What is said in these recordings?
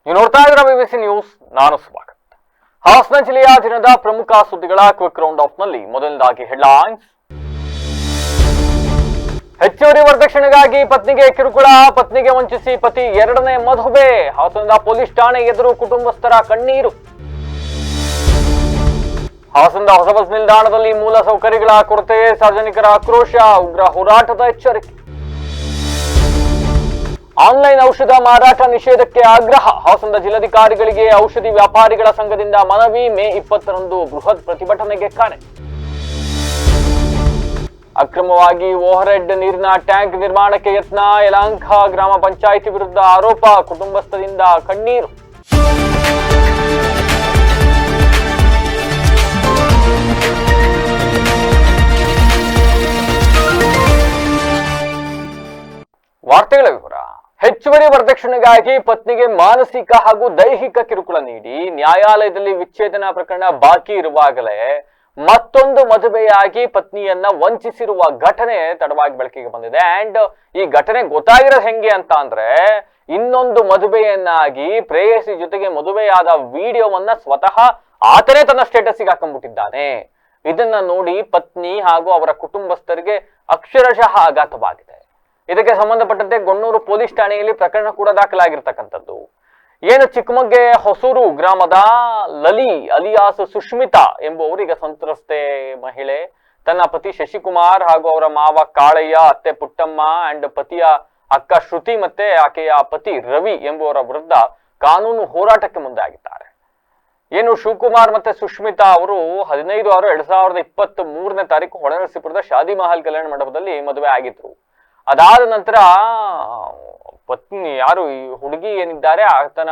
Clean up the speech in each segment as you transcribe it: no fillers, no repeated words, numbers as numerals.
ನೀವು ನೋಡ್ತಾ ಇದ್ದೀರಾ BBC ನ್ಯೂಸ್. ನಾನು ಸ್ವಾಗತ್. ಹಾಸನ ಜಿಲ್ಲೆಯ ದಿನದ ಪ್ರಮುಖ ಸುದ್ದಿಗಳ ಕ್ವಿಕ್ ರೌಂಡ್ ಆಫ್ ನಲ್ಲಿ ಮೊದಲನೇದಾಗಿ ಹೆಡ್ಲೈನ್ಸ್. ಹೆಚ್ಚುವರಿ ವರದಕ್ಷಿಣೆಗಾಗಿ ಪತ್ನಿಗೆ ಕಿರುಕುಳ, ಪತ್ನಿಗೆ ವಂಚಿಸಿ ಪತಿ ಎರಡನೇ ಮದುವೆ. ಹಾಸನದ ಪೊಲೀಸ್ ಠಾಣೆ ಎದುರು ಕುಟುಂಬಸ್ಥರ ಕಣ್ಣೀರು. ಹಾಸನದ ಹೊಸ ಬಸ್ ನಿಲ್ದಾಣದಲ್ಲಿ ಮೂಲ ಸೌಕರ್ಯಗಳ ಕೊರತೆ, ಸಾರ್ವಜನಿಕರ ಆಕ್ರೋಶ, ಉಗ್ರ ಹೋರಾಟದ ಎಚ್ಚರಿಕೆ. ಆನ್ಲೈನ್ ಔಷಧ ಮಾರಾಟ ನಿಷೇಧಕ್ಕೆ ಆಗ್ರಹ, ಹಾಸನದ ಜಿಲ್ಲಾಧಿಕಾರಿಗಳಿಗೆ ಔಷಧಿ ವ್ಯಾಪಾರಿಗಳ ಸಂಘದಿಂದ ಮನವಿ. ಮೇ 20ರಂದು ಬೃಹತ್ ಪ್ರತಿಭಟನೆಗೆ ಕರೆ. ಅಕ್ರಮವಾಗಿ ಓವರ್ ಹೆಡ್ ನೀರಿನ ಟ್ಯಾಂಕ್ ನಿರ್ಮಾಣಕ್ಕೆ ಯತ್ನ, ಯಲಹಂಕ ಗ್ರಾಮ ಪಂಚಾಯಿತಿ ವಿರುದ್ಧ ಆರೋಪ, ಕುಟುಂಬಸ್ಥರಿಂದ ಕಣ್ಣೀರು. ವಾರ್ತೆಗಳ ವಿವರ. ಹೆಚ್ಚುವರಿ ವರದಕ್ಷಿಣೆಗಾಗಿ ಪತ್ನಿಗೆ ಮಾನಸಿಕ ಹಾಗೂ ದೈಹಿಕ ಕಿರುಕುಳ ನೀಡಿ ನ್ಯಾಯಾಲಯದಲ್ಲಿ ವಿಚ್ಛೇದನ ಪ್ರಕರಣ ಬಾಕಿ ಇರುವಾಗಲೇ ಮತ್ತೊಂದು ಮದುವೆಯಾಗಿ ಪತ್ನಿಯನ್ನ ವಂಚಿಸಿರುವ ಘಟನೆ ತಡವಾಗಿ ಬೆಳಕಿಗೆ ಬಂದಿದೆ. ಅಂಡ್ ಈ ಘಟನೆ ಗೊತ್ತಾಗಿರೋದು ಹೆಂಗೆ ಅಂತ ಅಂದ್ರೆ, ಇನ್ನೊಂದು ಮದುವೆಯನ್ನಾಗಿ ಪ್ರೇಯಸಿ ಜೊತೆಗೆ ಮದುವೆಯಾದ ವಿಡಿಯೋವನ್ನ ಸ್ವತಃ ಆತನೇ ತನ್ನ ಸ್ಟೇಟಸ್ಗೆ ಹಾಕೊಂಡ್ಬಿಟ್ಟಿದ್ದಾನೆ. ಇದನ್ನ ನೋಡಿ ಪತ್ನಿ ಹಾಗೂ ಅವರ ಕುಟುಂಬಸ್ಥರಿಗೆ ಅಕ್ಷರಶಃ ಆಘಾತವಾಗಿದೆ. ಇದಕ್ಕೆ ಸಂಬಂಧಪಟ್ಟಂತೆ ಗೊಣ್ಣೂರು ಪೊಲೀಸ್ ಠಾಣೆಯಲ್ಲಿ ಪ್ರಕರಣ ಕೂಡ ದಾಖಲಾಗಿರ್ತಕ್ಕಂಥದ್ದು. ಏನು ಚಿಕ್ಕಮಗ್ಗೆ ಹೊಸೂರು ಗ್ರಾಮದ ಲಲಿ ಅಲಿಯಾಸ್ ಸುಷ್ಮಿತಾ ಎಂಬುವವರಿಗೆ ಸಂತ್ರಸ್ತೆ ಮಹಿಳೆ ತನ್ನ ಪತಿ ಶಶಿಕುಮಾರ್ ಹಾಗೂ ಅವರ ಮಾವ ಕಾಳಯ್ಯ, ಅತ್ತೆ ಪುಟ್ಟಮ್ಮ ಅಂಡ್ ಪತಿಯ ಅಕ್ಕ ಶ್ರುತಿ ಮತ್ತೆ ಆಕೆಯ ಪತಿ ರವಿ ಎಂಬುವರ ವಿರುದ್ಧ ಕಾನೂನು ಹೋರಾಟಕ್ಕೆ ಮುಂದಾಗಿದ್ದಾರೆ. ಏನು ಶಿವಕುಮಾರ್ ಮತ್ತೆ ಸುಷ್ಮಿತಾ ಅವರು 15/6/2023ನೇ ತಾರೀಕು ಹೊಳೆನರಸೀಪುರದ ಶಾದಿ ಮಹಲ್ ಕಲ್ಯಾಣ ಮಂಡಪದಲ್ಲಿ ಮದುವೆ ಆಗಿದ್ರು. ಅದಾದ ನಂತರ ಪತ್ನಿ ಯಾರು ಈ ಹುಡುಗಿ ಏನಿದ್ದಾರೆ ಆತನ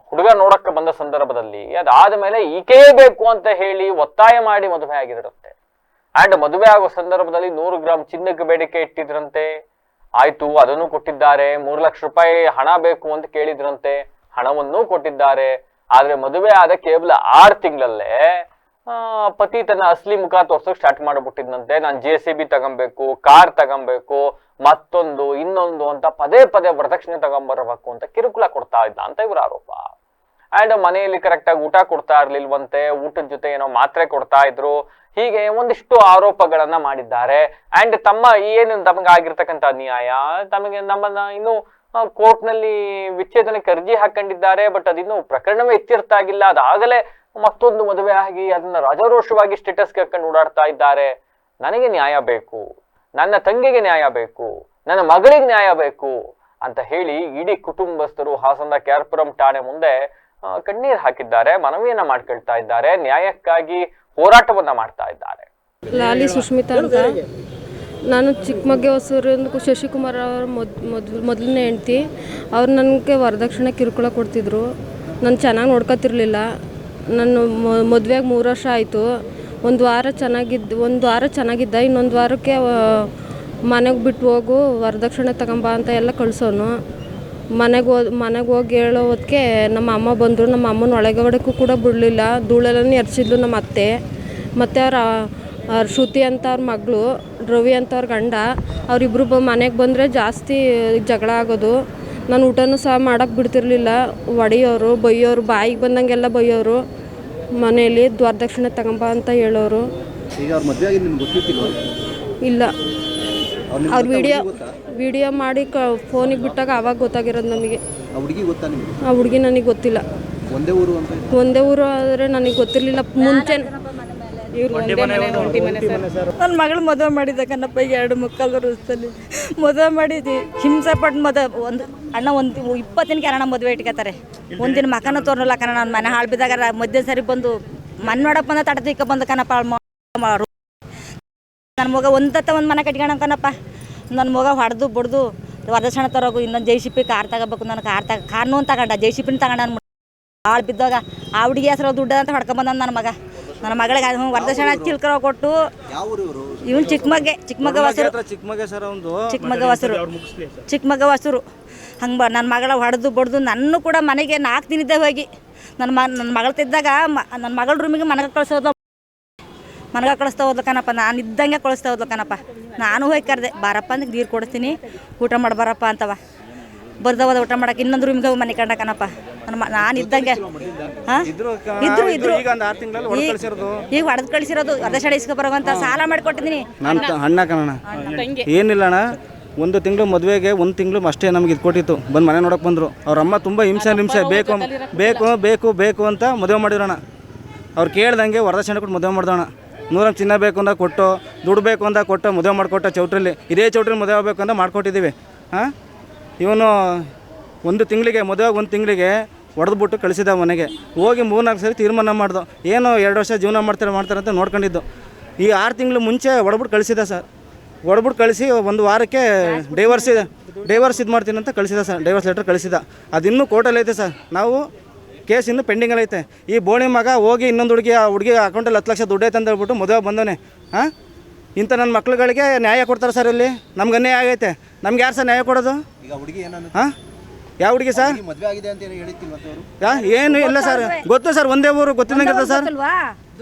ಹುಡುಗ ನೋಡಕ್ಕೆ ಬಂದ ಸಂದರ್ಭದಲ್ಲಿ ಅದಾದ ಮೇಲೆ ಈಕೆ ಬೇಕು ಅಂತ ಹೇಳಿ ಒತ್ತಾಯ ಮಾಡಿ ಮದುವೆ ಆಗಿರುತ್ತೆ. ಅಂಡ್ ಮದುವೆ ಆಗೋ ಸಂದರ್ಭದಲ್ಲಿ 100 ಗ್ರಾಂ ಚಿನ್ನಕ್ಕೆ ಬೇಡಿಕೆ ಇಟ್ಟಿದ್ರಂತೆ. ಆಯ್ತು, ಅದನ್ನು ಕೊಟ್ಟಿದ್ದಾರೆ. 3 ಲಕ್ಷ ರೂಪಾಯಿ ಹಣ ಬೇಕು ಅಂತ ಕೇಳಿದ್ರಂತೆ, ಹಣವನ್ನೂ ಕೊಟ್ಟಿದ್ದಾರೆ. ಆದ್ರೆ ಮದುವೆ ಆದ ಕೇವಲ 6 ತಿಂಗಳಲ್ಲೇ ಪತಿ ತನ್ನ ಅಸಲಿ ಮುಖ ತೋರ್ಸಕ್ ಸ್ಟಾರ್ಟ್ ಮಾಡ್ಬಿಟ್ಟಿದ್ನಂತೆ. ನಾನು JCB ತಗೊಂಬೇಕು, ಕಾರ್ ತಗೊಂಬೇಕು, ಮತ್ತೊಂದು ಇನ್ನೊಂದು ಅಂತ ಪದೇ ಪದೇ ವರದಕ್ಷಿಣೆ ತಗೊಂಬರಬೇಕು ಅಂತ ಕಿರುಕುಳ ಕೊಡ್ತಾ ಇದ್ದ ಅಂತ ಇವ್ರ ಆರೋಪ. ಅಂಡ್ ಮನೆಯಲ್ಲಿ ಕರೆಕ್ಟ್ ಆಗಿ ಊಟ ಕೊಡ್ತಾ ಇರ್ಲಿಲ್ವಂತೆ, ಊಟದ ಜೊತೆ ಏನೋ ಮಾತ್ರೆ ಕೊಡ್ತಾ ಇದ್ರು. ಹೀಗೆ ಒಂದಿಷ್ಟು ಆರೋಪಗಳನ್ನ ಮಾಡಿದ್ದಾರೆ. ಅಂಡ್ ಏನು ತಮಗಾಗಿರ್ತಕ್ಕಂಥ ಅನ್ಯಾಯ, ನಮ್ಮನ್ನ ಇನ್ನು ಕೋರ್ಟ್ ನಲ್ಲಿ ವಿಚ್ಛೇದನಕ್ಕೆ ಅರ್ಜಿ ಹಾಕೊಂಡಿದ್ದಾರೆ. ಬಟ್ ಅದಿನ್ನು ಪ್ರಕರಣವೇ ಇತ್ಯರ್ಥಾಗಿಲ್ಲ. ಅದಾಗಲೇ ಮತ್ತೊಂದು ಮದುವೆ ಆಗಿ ಅದನ್ನ ರಾಜಾರೋಷವಾಗಿ ಸ್ಟೇಟಸ್ಗೆ ಹಾಕೊಂಡು ಓಡಾಡ್ತಾ ಇದ್ದಾರೆ. ನನಗೆ ನ್ಯಾಯ ಬೇಕು, ನನ್ನ ತಂಗಿಗೆ ನ್ಯಾಯ ಬೇಕು, ನನ್ನ ಮಗಳಿಗೆ ನ್ಯಾಯ ಬೇಕು ಅಂತ ಹೇಳಿ ಇಡೀ ಕುಟುಂಬಸ್ಥರು ಹಾಸನದ KR ಪುರಂ ಠಾಣೆ ಮುಂದೆ ಕಣ್ಣೀರು ಹಾಕಿದ್ದಾರೆ, ಮನವಿಯನ್ನ ಮಾಡ್ಕೊಳ್ತಾ ಇದ್ದಾರೆ, ನ್ಯಾಯಕ್ಕಾಗಿ ಹೋರಾಟವನ್ನ ಮಾಡ್ತಾ ಇದ್ದಾರೆ. ಲಾಲಿ ಸುಷ್ಮಿತಾ ಅಂತ, ನಾನು ಚಿಕ್ಕಮಗ್ಗೆ ಹೊಸೂರು ಶಶಿಕುಮಾರ್ ಅವರ ಮೊದಲನೇ ಹೆಂಡತಿ. ಅವ್ರು ನನಗೆ ವರದಕ್ಷಿಣೆ ಕಿರುಕುಳ ಕೊಡ್ತಿದ್ರು. ನಾನು ಚೆನ್ನಾಗಿ ನೋಡ್ಕೊತಿರ್ಲಿಲ್ಲ. ನಾನು ಮದುವೆಗೆ 3 ವರ್ಷ ಆಯಿತು. ಒಂದು ವಾರ ಚೆನ್ನಾಗಿದ್ದ, ಇನ್ನೊಂದು ವಾರಕ್ಕೆ ಮನೆಗೆ ಬಿಟ್ಟು ಹೋಗು, ವರದಕ್ಷಿಣೆ ತಗೊಂಬ ಅಂತ ಎಲ್ಲ ಕಳ್ಸೋನು. ಮನೆಗೆ ಹೋಗಿ ಹೇಳೋ ಹೊತ್ತಿಗೆ ನಮ್ಮ ಅಮ್ಮ ಬಂದರು. ನಮ್ಮ ಅಮ್ಮನ ಒಳಗಡೆಗೂ ಕೂಡ ಬಿಡಲಿಲ್ಲ. ಧೂಳೆಲ್ಲನೂ ಎರ್ಚಿದ್ಲು ನಮ್ಮ ಅತ್ತೆ. ಮತ್ತು ಅವ್ರ ಶ್ರುತಿ ಅಂತ ಅವ್ರ ಮಗಳು, ರವಿ ಅಂತ ಅವ್ರ ಗಂಡ, ಅವರಿಬ್ಬರು ಮನೆಗೆ ಬಂದರೆ ಜಾಸ್ತಿ ಜಗಳ ಆಗೋದು. ನಾನು ಊಟನೂ ಸಹ ಮಾಡೋಕ್ಕೆ ಬಿಡ್ತಿರ್ಲಿಲ್ಲ. ಹೊಡೆಯೋರು, ಬೈಯೋರು, ಬಾಯಿಗೆ ಬಂದಂಗೆಲ್ಲ ಬೈಯೋರು. ಮನೆಯಲ್ಲಿ ವರದಕ್ಷಿಣೆ ತಗೊಂಬ ಅಂತ ಹೇಳೋರು. ಇಲ್ಲ, ಅವ್ರು ವಿಡಿಯೋ ಮಾಡಿ ಫೋನಿಗೆ ಬಿಟ್ಟಾಗ ಅವಾಗ ಗೊತ್ತಾಗಿರೋದು ನಮಗೆ. ಆ ಹುಡುಗಿ ನನಗೆ ಗೊತ್ತಿಲ್ಲ. ಒಂದೇ ಊರು ಆದರೆ ನನಗೆ ಗೊತ್ತಿರಲಿಲ್ಲ ಮುಂಚೆ. ನನ್ನ ಮಗಳು ಮದುವೆ ಮಾಡಿದ್ದೆ ಕಣಪ್ಪ. 2 ವರ್ಷದಲ್ಲಿ ಮದುವೆ ಮಾಡಿದ್ವಿ. ಹಿಂಸೆ ಪಟ್ಟು ಒಂದು ಅಣ್ಣ 20 ದಿನಕ್ಕೆ ಅಣ್ಣ ಮದುವೆ ಇಟ್ಕೋತಾರೆ. ಒಂದಿನ ಮಕನ ತೋರ್ನಲ್ಲ ಕಣ. ನನ್ನ ಮನೆ ಹಾಳು ಬಿದ್ದಾಗ ಮಧ್ಯ ಸರಿ ಬಂದು ಮಣ್ಣು ನೋಡಕ್ಕೆ ಬಂದ ತಡ ತಿಕ್ಕ ಬಂದು ಕಣಪ್ಪ. ನನ್ನ ಮಗ ಒಂದು ಮನೆ ಕಟ್ಕೋಣ ಕಣಪ್ಪ. ನನ್ನ ಮಗ ಹೊಡೆದು ಬಡ್ದು ವರದಕ್ಷಿಣೆ ತರೋಗು, ಇನ್ನೊಂದು JCB ಕಾರ್ ತಗೋಬೇಕು. ನಾನು ಕಾರ್ನೂ ತಗೊಂಡ, JCB ತಗೊಂಡ. ನಾನು ಹಾಳು ಬಿದ್ದಾಗ ಆ ಹುಡುಗಿ ಹೆಸರು ದುಡ್ಡು ಅಂತ ಹೊಡ್ಕೊಂಬಂದ ನನ್ನ ಮಗ. ನನ್ನ ಮಗಳಿಗೆ ವರದಕ್ಷಿಣೆ ಚಿಲ್ಕರ ಕೊಟ್ಟು ಇವನು ಚಿಕ್ಕಮಗ್ಗೆ ಹೊಸರು ಹಂಗೆ ನನ್ನ ಮಗಳ ಹೊಡೆದು ಬಡ್ದು ನನ್ನ ಕೂಡ ಮನೆಗೆ 4 ದಿನದ್ದೇ ಹೋಗಿ ನನ್ನ ಮಗಳು ತಿದ್ದಾಗ ನನ್ನ ಮಗಳ ರೂಮಿಗೆ ಮನೆಗೆ ಕಳಿಸ್ತಾ ಹೋದ್ಲು ಕಣಪ್ಪ. ನಾನು ಇದ್ದಂಗೆ ಕಳಿಸ್ತಾ ಹೋದ್ಲು ಕಣಪ್ಪ. ನಾನು ಹೋಗಿ ಕರೆದೆ, ಬಾರಪ್ಪ ಅಂದ್ರೆ ನೀರು ಕೊಡ್ತೀನಿ, ಊಟ ಮಾಡಿ ಬರಪ್ಪ ಅಂತವ. ಬರ್ದವದ ಊಟ ಮಾಡಕ್ಕೆ ಇನ್ನೊಂದು ರೂಮ್ಗೆ ಮನೆ ಕಂಡಕನಪ್ಪ ನಾನು ಇದ್ದಂಗೆ ಹಾಂ ಇದ್ರು ಈಗ ಹೊಡೆದು ಕಳಿಸಿರೋದು ಅರ್ಧ ಶಾಲೆ ಇಸ್ಕೊ ಬರೋವಂತ ಸಾಲ ಮಾಡಿಕೊಟ್ಟಿದ್ದೀನಿ. ನಾನು ಅಣ್ಣ ಕಣ ಏನಿಲ್ಲ ಅಣ್ಣ, 1 ತಿಂಗಳು ಮದುವೆಗೆ 1 ತಿಂಗಳು ಅಷ್ಟೇ ನಮ್ಗೆ ಇದು ಕೊಟ್ಟಿತ್ತು. ಬಂದು ಮನೆ ನೋಡೋಕೆ ಬಂದರು. ಅವ್ರ ಅಮ್ಮ ತುಂಬ ಹಿಂಸೆ ಬೇಕು ಬೇಕು ಬೇಕು ಬೇಕು ಅಂತ ಮದುವೆ ಮಾಡಿರೋಣ. ಅವ್ರು ಕೇಳ್ದಂಗೆ ವರದಕ್ಷಿಣೆ ಕೊಟ್ಟು ಮದುವೆ ಮಾಡ್ದೋಣ. 100 ಚಿನ್ನ ಬೇಕು ಅಂತ ಕೊಟ್ಟು, ದುಡ್ಡು ಬೇಕು ಅಂತ ಕೊಟ್ಟು ಮದುವೆ ಮಾಡಿಕೊಟ್ಟ ಚೌಟ್ರಲ್ಲಿ. ಇದೇ ಚೌಟ್ರಲ್ಲಿ ಮದುವೆ ಆಗಬೇಕು ಅಂತ ಮಾಡ್ಕೊಟ್ಟಿದ್ದೀವಿ. ಹಾಂ, ಇವನು 1 ತಿಂಗಳಿಗೆ ಮದುವೆ 1 ತಿಂಗಳಿಗೆ ಹೊಡೆದ್ಬಿಟ್ಟು ಕಳಿಸಿದ ಮನೆಗೆ. ಹೋಗಿ 3-4 ಸರಿ ತೀರ್ಮಾನ ಮಾಡ್ದು. ಏನೋ 2 ವರ್ಷ ಜೀವನ ಮಾಡ್ತಾರೆ ಅಂತ ನೋಡ್ಕೊಂಡಿದ್ದು. ಈ 6 ತಿಂಗಳು ಮುಂಚೆ ಹೊಡೆದ್ಬಿಟ್ಟು ಕಳಿಸಿದ ಸರ್. ಹೊಡೆದ್ಬಿಟ್ಟು ಕಳಿಸಿ 1 ವಾರಕ್ಕೆ ಡೈವರ್ಸ್ ಇದು ಮಾಡ್ತೀನಿ ಅಂತ ಕಳಿಸಿದ ಸರ್. ಡೈವರ್ಸ್ ಲೆಟರ್ ಕಳಿಸಿದ. ಅದಿನ್ನೂ ಕೋರ್ಟಲ್ಲಿ ಐತೆ ಸರ್. ನಾವು ಕೇಸ್ ಇನ್ನೂ ಪೆಂಡಿಂಗಲ್ಲಿ ಐತೆ. ಈ ಬೋಣಿ ಮಗ ಹೋಗಿ ಇನ್ನೊಂದು ಹುಡುಗಿ ಅಕೌಂಟಲ್ಲಿ 10 ಲಕ್ಷ ದುಡ್ಡು ಐತೆ ಅಂತ ಹೇಳ್ಬಿಟ್ಟು ಮದುವೆ ಬಂದವನೇ. ಹಾಂ, ಇಂಥ ನನ್ನ ಮಕ್ಳುಗಳಿಗೆ ನ್ಯಾಯ ಕೊಡ್ತಾರೆ ಸರ್ ಇಲ್ಲಿ. ನಮ್ಗೆ ಅನ್ಯಾಯ ಆಗೈತೆ. ನಮ್ಗೆ ಯಾರು ಸರ್ ನ್ಯಾಯ ಕೊಡೋದು? ಹಾಂ, ಯಾವ ಹುಡುಗಿ ಸರ್? ಏನು ಇಲ್ಲ ಸರ್, ಗೊತ್ತು ಸರ್, ಒಂದೇ ಊರು ಗೊತ್ತಿದ್ದಂಗೆ ಸರ್.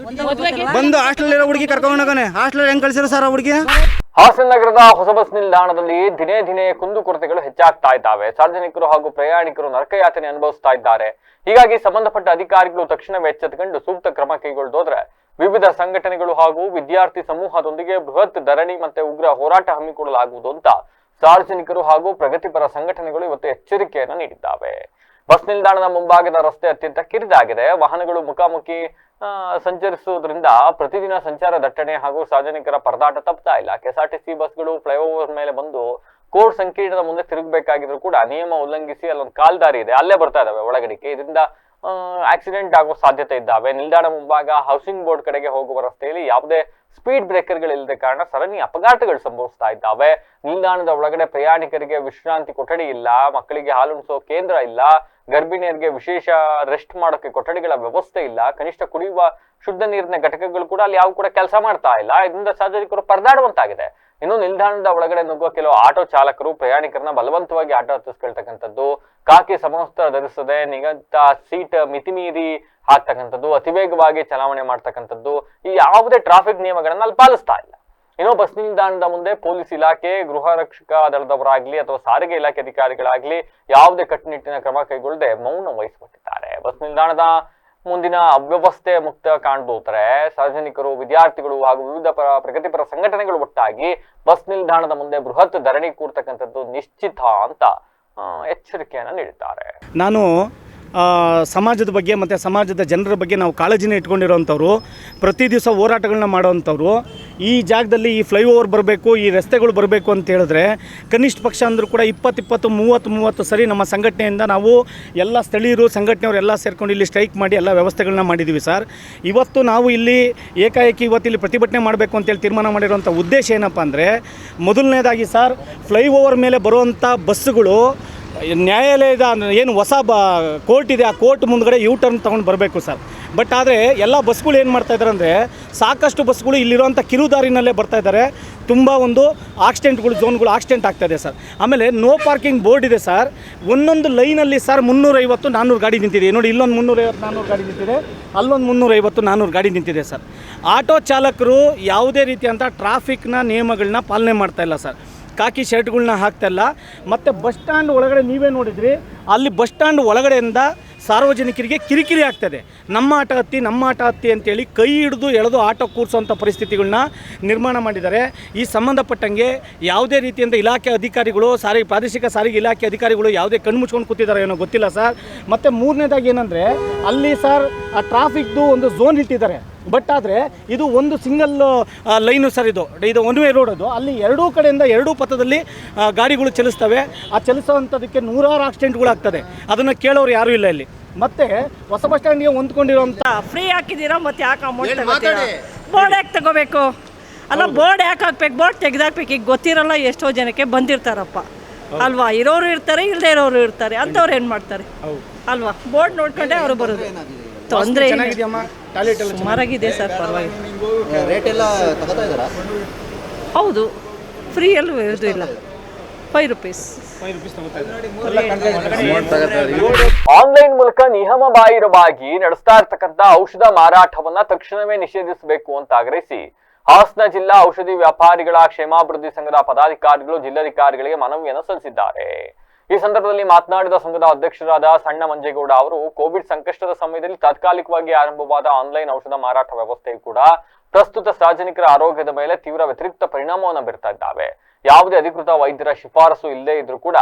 ಬಂದು ಹಾಸ್ಟೆಲ್ ಹುಡುಗಿ ಕರ್ಕೊಂಡು ಹೋಗೋನೆ. ಹಾಸ್ಟೆಲ್ ಹೆಂಗೆ ಕಳಿಸಿರೋ ಸರ್ ಆ ಹುಡುಗಿ? ಹಾಸನ ನಗರದ ಹೊಸ ಬಸ್ ನಿಲ್ದಾಣದಲ್ಲಿ ದಿನೇ ದಿನೇ ಕುಂದುಕೊರತೆಗಳು ಹೆಚ್ಚಾಗ್ತಾ ಇದ್ದಾವೆ. ಸಾರ್ವಜನಿಕರು ಹಾಗೂ ಪ್ರಯಾಣಿಕರು ನರಕಯಾತನೆ ಅನುಭವಿಸ್ತಾ ಇದ್ದಾರೆ. ಹೀಗಾಗಿ ಸಂಬಂಧಪಟ್ಟ ಅಧಿಕಾರಿಗಳು ತಕ್ಷಣವೇ ಎಚ್ಚೆತ್ತುಕೊಂಡು ಸೂಕ್ತ ಕ್ರಮ ಕೈಗೊಳ್ಳೋದ್ರೆ ವಿವಿಧ ಸಂಘಟನೆಗಳು ಹಾಗೂ ವಿದ್ಯಾರ್ಥಿ ಸಮೂಹದೊಂದಿಗೆ ಬೃಹತ್ ಧರಣಿ ಮತ್ತೆ ಉಗ್ರ ಹೋರಾಟ ಹಮ್ಮಿಕೊಳ್ಳಲಾಗುವುದು ಅಂತ ಸಾರ್ವಜನಿಕರು ಹಾಗೂ ಪ್ರಗತಿಪರ ಸಂಘಟನೆಗಳು ಇವತ್ತು ಎಚ್ಚರಿಕೆಯನ್ನು ನೀಡಿದ್ದಾವೆ. ಬಸ್ ನಿಲ್ದಾಣದ ಮುಂಭಾಗದ ರಸ್ತೆ ಅತ್ಯಂತ ಕಿರಿದಾಗಿದೆ. ವಾಹನಗಳು ಮುಖಾಮುಖಿ ಸಂಚರಿಸುವುದರಿಂದ ಪ್ರತಿದಿನ ಸಂಚಾರ ದಟ್ಟಣೆ ಹಾಗೂ ಸಾರ್ವಜನಿಕರ ಪರದಾಟ ತಪ್ಪುತ್ತಾ ಇಲ್ಲ. ಕೆಎಸ್ಆರ್ಟಿಸಿ ಬಸ್ಗಳು ಫ್ಲೈಓವರ್ ಮೇಲೆ ಬಂದು ಕೋರ್ಟ್ ಸಂಕೀರ್ಣದ ಮುಂದೆ ತಿರುಗಬೇಕಾಗಿದ್ರು ಕೂಡ ನಿಯಮ ಉಲ್ಲಂಘಿಸಿ ಅಲ್ಲೊಂದು ಕಾಲ್ದಾರಿ ಇದೆ, ಅಲ್ಲೇ ಬರ್ತಾ ಇದಾವೆ ಒಳಗಡೆಗೆ. ಇದರಿಂದ ಆಕ್ಸಿಡೆಂಟ್ ಆಗುವ ಸಾಧ್ಯತೆ ಇದ್ದಾವೆ. ನಿಲ್ದಾಣ ಮುಂಭಾಗ ಹೌಸಿಂಗ್ ಬೋರ್ಡ್ ಕಡೆಗೆ ಹೋಗುವ ರಸ್ತೆಯಲ್ಲಿ ಯಾವುದೇ ಸ್ಪೀಡ್ ಬ್ರೇಕರ್ಗಳಿಲ್ಲದ ಕಾರಣ ಸರಣಿ ಅಪಘಾತಗಳು ಸಂಭವಿಸ್ತಾ ಇದ್ದಾವೆ. ನಿಲ್ದಾಣದ ಒಳಗಡೆ ಪ್ರಯಾಣಿಕರಿಗೆ ವಿಶ್ರಾಂತಿ ಕೊಠಡಿ ಇಲ್ಲ, ಮಕ್ಕಳಿಗೆ ಹಾಲುಣಿಸೋ ಕೇಂದ್ರ ಇಲ್ಲ, ಗರ್ಭಿಣಿಯರಿಗೆ ವಿಶೇಷ ರೆಸ್ಟ್ ಮಾಡೋಕೆ ಕೊಠಡಿಗಳ ವ್ಯವಸ್ಥೆ ಇಲ್ಲ, ಕನಿಷ್ಠ ಕುಡಿಯುವ ಶುದ್ಧ ನೀರಿನ ಘಟಕಗಳು ಕೂಡ ಅಲ್ಲಿ ಯಾವ ಕೂಡ ಕೆಲಸ ಮಾಡ್ತಾ ಇಲ್ಲ. ಇದರಿಂದ ಸಾರ್ವಜನಿಕರು ಪರದಾಡುವಂತಾಗಿದೆ. ಇನ್ನು ನಿಲ್ದಾಣದ ಒಳಗಡೆ ನುಗ್ಗುವ ಕೆಲವು ಆಟೋ ಚಾಲಕರು ಪ್ರಯಾಣಿಕರನ್ನ ಬಲವಂತವಾಗಿ ಆಟೋ ಹತ್ತಿಸ್ಕೊಳ್ತಕ್ಕಂಥದ್ದು, ಕಾಕಿ ಸಮವಸ್ತ್ರ ಧರಿಸದೆ ನಿಗದಿತ ಸೀಟ್ ಮಿತಿಮೀರಿ ಹಾಕ್ತಕ್ಕಂಥದ್ದು, ಅತಿವೇಗವಾಗಿ ಚಲಾವಣೆ ಮಾಡ್ತಕ್ಕಂಥದ್ದು, ಈ ಯಾವುದೇ ಟ್ರಾಫಿಕ್ ನಿಯಮಗಳನ್ನ ಅಲ್ಲಿ ಪಾಲಿಸ್ತಾ ಇಲ್ಲ. ಇನ್ನು ಬಸ್ ನಿಲ್ದಾಣದ ಮುಂದೆ ಪೊಲೀಸ್ ಇಲಾಖೆ, ಗೃಹ ರಕ್ಷಕ ದಳದವರಾಗ್ಲಿ ಅಥವಾ ಸಾರಿಗೆ ಇಲಾಖೆ ಅಧಿಕಾರಿಗಳಾಗ್ಲಿ ಯಾವುದೇ ಕಟ್ಟುನಿಟ್ಟಿನ ಕ್ರಮ ಕೈಗೊಳ್ಳದೆ ಮೌನ ವಹಿಸಿಬಿಟ್ಟಿದ್ದಾರೆ. ಬಸ್ ನಿಲ್ದಾಣದ ಮುಂದಿನ ಅವ್ಯವಸ್ಥೆ ಮುಕ್ತ ಕಾಣ್ಬೋದ್ರೆ ಸಾರ್ವಜನಿಕರು, ವಿದ್ಯಾರ್ಥಿಗಳು ಹಾಗೂ ವಿವಿಧ ಪ್ರಗತಿಪರ ಸಂಘಟನೆಗಳು ಒಟ್ಟಾಗಿ ಬಸ್ ನಿಲ್ದಾಣದ ಮುಂದೆ ಬೃಹತ್ ಧರಣಿ ಕೂರ್ತಕ್ಕಂಥದ್ದು ನಿಶ್ಚಿತ ಅಂತ ಎಚ್ಚರಿಕೆಯನ್ನು ನೀಡಿದ್ದಾರೆ. ನಾನು ಸಮಾಜದ ಬಗ್ಗೆ ಮತ್ತು ಸಮಾಜದ ಜನರ ಬಗ್ಗೆ ನಾವು ಕಾಳಜಿನ ಇಟ್ಕೊಂಡಿರೋವಂಥವ್ರು, ಪ್ರತಿ ದಿವಸ ಹೋರಾಟಗಳನ್ನ ಮಾಡೋವಂಥವ್ರು. ಈ ಜಾಗದಲ್ಲಿ ಈ ಫ್ಲೈಓವರ್ ಬರಬೇಕು, ಈ ರಸ್ತೆಗಳು ಬರಬೇಕು ಅಂತ ಹೇಳಿದ್ರೆ ಕನಿಷ್ಠ ಪಕ್ಷ ಅಂದರೂ ಕೂಡ 20-30 ಸರಿ ನಮ್ಮ ಸಂಘಟನೆಯಿಂದ ನಾವು ಎಲ್ಲ ಸ್ಥಳೀಯರು, ಸಂಘಟನೆಯವರು ಎಲ್ಲ ಸೇರ್ಕೊಂಡು ಇಲ್ಲಿ ಸ್ಟ್ರೈಕ್ ಮಾಡಿ ಎಲ್ಲ ವ್ಯವಸ್ಥೆಗಳನ್ನ ಮಾಡಿದ್ದೀವಿ ಸರ್. ಇವತ್ತು ನಾವು ಇಲ್ಲಿ ಏಕಾಏಕಿ ಇಲ್ಲಿ ಪ್ರತಿಭಟನೆ ಮಾಡಬೇಕು ಅಂತೇಳಿ ತೀರ್ಮಾನ ಮಾಡಿರೋಂಥ ಉದ್ದೇಶ ಏನಪ್ಪ ಅಂದರೆ, ಮೊದಲನೇದಾಗಿ ಸರ್, ಫ್ಲೈಓವರ್ ಮೇಲೆ ಬರುವಂಥ ಬಸ್ಸುಗಳು ನ್ಯಾಯಾಲಯದ ಏನು ಹೊಸ ಕೋರ್ಟ್ ಇದೆ, ಆ ಕೋರ್ಟ್ ಮುಂದ್ಗಡೆ ಯೂ ಟರ್ನ್ ತೊಗೊಂಡು ಬರಬೇಕು ಸರ್. ಬಟ್ ಆದರೆ ಎಲ್ಲ ಬಸ್ಗಳು ಏನು ಮಾಡ್ತಾಯಿದ್ದಾರೆ ಅಂದರೆ, ಸಾಕಷ್ಟು ಬಸ್ಗಳು ಇಲ್ಲಿರುವಂಥ ಕಿರುದಾರಿನಲ್ಲೇ ಬರ್ತಾಯಿದ್ದಾರೆ. ತುಂಬ ಒಂದು ಆಕ್ಸಿಡೆಂಟ್ಗಳು, ಝೋನ್ಗಳು ಆಕ್ಸಿಡೆಂಟ್ ಆಗ್ತಾಯಿದೆ ಸರ್. ಆಮೇಲೆ ನೋ ಪಾರ್ಕಿಂಗ್ ಬೋರ್ಡ್ ಇದೆ ಸರ್. ಒಂದೊಂದು ಲೈನಲ್ಲಿ ಸರ್ 350-400 ಗಾಡಿ ನಿಂತಿದೆ. ನೋಡಿ, ಇಲ್ಲೊಂದು 350-400 ಗಾಡಿ ನಿಂತಿದೆ, ಅಲ್ಲೊಂದು 350-400 ಗಾಡಿ ನಿಂತಿದೆ ಸರ್. ಆಟೋ ಚಾಲಕರು ಯಾವುದೇ ರೀತಿಯಂಥ ಟ್ರಾಫಿಕ್ನ ನಿಯಮಗಳನ್ನ ಪಾಲನೆ ಮಾಡ್ತಾಯಿಲ್ಲ ಸರ್. ಕಾಕಿ ಶರ್ಟ್ಗಳನ್ನ ಹಾಕ್ತಾಯಿಲ್ಲ. ಮತ್ತು ಬಸ್ ಸ್ಟ್ಯಾಂಡ್ ಒಳಗಡೆ ನೀವೇ ನೋಡಿದ್ರಿ, ಅಲ್ಲಿ ಬಸ್ ಸ್ಟ್ಯಾಂಡ್ ಒಳಗಡೆಯಿಂದ ಸಾರ್ವಜನಿಕರಿಗೆ ಕಿರಿಕಿರಿ ಆಗ್ತದೆ. ನಮ್ಮ ಆಟ ಹತ್ತಿ ಅಂತೇಳಿ ಕೈ ಹಿಡಿದು ಎಳೆದು ಆಟೋ ಕೂರಿಸೋಂಥ ಪರಿಸ್ಥಿತಿಗಳನ್ನ ನಿರ್ಮಾಣ ಮಾಡಿದ್ದಾರೆ. ಈ ಸಂಬಂಧಪಟ್ಟಂಗೆ ಯಾವುದೇ ರೀತಿಯಿಂದ ಇಲಾಖೆ ಅಧಿಕಾರಿಗಳು, ಪ್ರಾದೇಶಿಕ ಸಾರಿಗೆ ಇಲಾಖೆ ಅಧಿಕಾರಿಗಳು ಯಾವುದೇ ಕಣ್ಣು ಮುಚ್ಕೊಂಡು ಕೂತಿದ್ದಾರೆ ಏನೋ ಗೊತ್ತಿಲ್ಲ ಸರ್. ಮತ್ತು ಮೂರನೇದಾಗಿ ಏನಂದರೆ, ಅಲ್ಲಿ ಸರ್ ಆ ಟ್ರಾಫಿಕ್ದು ಒಂದು ಝೋನ್ ಇಟ್ಟಿದ್ದಾರೆ. ಬಟ್ ಆದರೆ ಇದು ಒಂದು ಸಿಂಗಲ್ ಲೈನು ಸರ್, ಇದು ಒನ್ ವೇ ರೋಡ್. ಅದು ಅಲ್ಲಿ ಎರಡೂ ಕಡೆಯಿಂದ ಎರಡೂ ಪಥದಲ್ಲಿ ಗಾಡಿಗಳು ಚಲಿಸ್ತವೆ. ಆ ಚಲಿಸೋವಂಥದಕ್ಕೆ 100 ಆಕ್ಸಿಡೆಂಟ್ಗಳು ಆಗ್ತದೆ. ಅದನ್ನು ಕೇಳೋರು ಯಾರೂ ಇಲ್ಲ ಇಲ್ಲಿ. ಮತ್ತೆ ಹೊಸ ಬಸ್ ಸ್ಟ್ಯಾಂಡ್ಗೆ ಹೊಂದ್ಕೊಂಡಿರೋಂಥ ಫ್ರೀ ಹಾಕಿದ್ದೀರಾ, ಮತ್ತೆ ಯಾಕೆ ಅಮೌಂಟ್ ತಗೋತೀರಾ? ಬೋರ್ಡ್ ಯಾಕೆ ತಗೋಬೇಕು? ಅಲ್ಲ, ಬೋರ್ಡ್ ಯಾಕೆ ಹಾಕ್ಬೇಕು? ಬೋರ್ಡ್ ತೆಗೆದಾಕ್ಬೇಕು. ಈಗ ಗೊತ್ತಿರಲ್ಲ ಎಷ್ಟೋ ಜನಕ್ಕೆ ಬಂದಿರ್ತಾರಪ್ಪ ಅಲ್ವಾ, ಇರೋರು ಇರ್ತಾರೆ, ಇಲ್ಲದೆ ಇರೋರು ಇರ್ತಾರೆ. ಅಂಥವ್ರು ಏನು ಮಾಡ್ತಾರೆ ಅಲ್ವಾ? ಬೋರ್ಡ್ ನೋಡ್ಕೊಂಡೆ ಅವರು ಬರೋದು. ತೊಂದರೆ ಸುಮಾರಾಗಿದೆ ಸರ್, ಪರವಾಗಿಲ್ಲ. ಹೌದು, ಫ್ರೀ ಎಲ್ಲೂ ಇದು ಇಲ್ಲ, 5 ರೂಪೀಸ್. ಆನ್ಲೈನ್ ಮೂಲಕ ನಿಯಮ ಬಾಹಿರವಾಗಿ ನಡೆಸ್ತಾ ಇರ್ತಕ್ಕಂಥ ಔಷಧ ಮಾರಾಟವನ್ನ ತಕ್ಷಣವೇ ನಿಷೇಧಿಸಬೇಕು ಅಂತ ಆಗ್ರಹಿಸಿ ಹಾಸನ ಜಿಲ್ಲಾ ಔಷಧಿ ವ್ಯಾಪಾರಿಗಳ ಕ್ಷೇಮಾಭಿವೃದ್ಧಿ ಸಂಘದ ಪದಾಧಿಕಾರಿಗಳು ಜಿಲ್ಲಾಧಿಕಾರಿಗಳಿಗೆ ಮನವಿಯನ್ನು ಸಲ್ಲಿಸಿದ್ದಾರೆ. ಈ ಸಂದರ್ಭದಲ್ಲಿ ಮಾತನಾಡಿದ ಸಂಘದ ಅಧ್ಯಕ್ಷರಾದ ಸಣ್ಣ ಮಂಜೇಗೌಡ ಅವರು ಕೋವಿಡ್ ಸಂಕಷ್ಟದ ಸಮಯದಲ್ಲಿ ತಾತ್ಕಾಲಿಕವಾಗಿ ಆರಂಭವಾದ ಆನ್ಲೈನ್ ಔಷಧ ಮಾರಾಟ ವ್ಯವಸ್ಥೆಯು ಕೂಡ ಪ್ರಸ್ತುತ ಸಾರ್ವಜನಿಕರ ಆರೋಗ್ಯದ ಮೇಲೆ ತೀವ್ರ ವ್ಯತಿರಿಕ್ತ ಪರಿಣಾಮವನ್ನು ಬೀರ್ತಾ ಇದ್ದಾವೆ. ಯಾವುದೇ ಅಧಿಕೃತ ವೈದ್ಯರ ಶಿಫಾರಸು ಇಲ್ಲದೇ ಇದ್ರೂ ಕೂಡ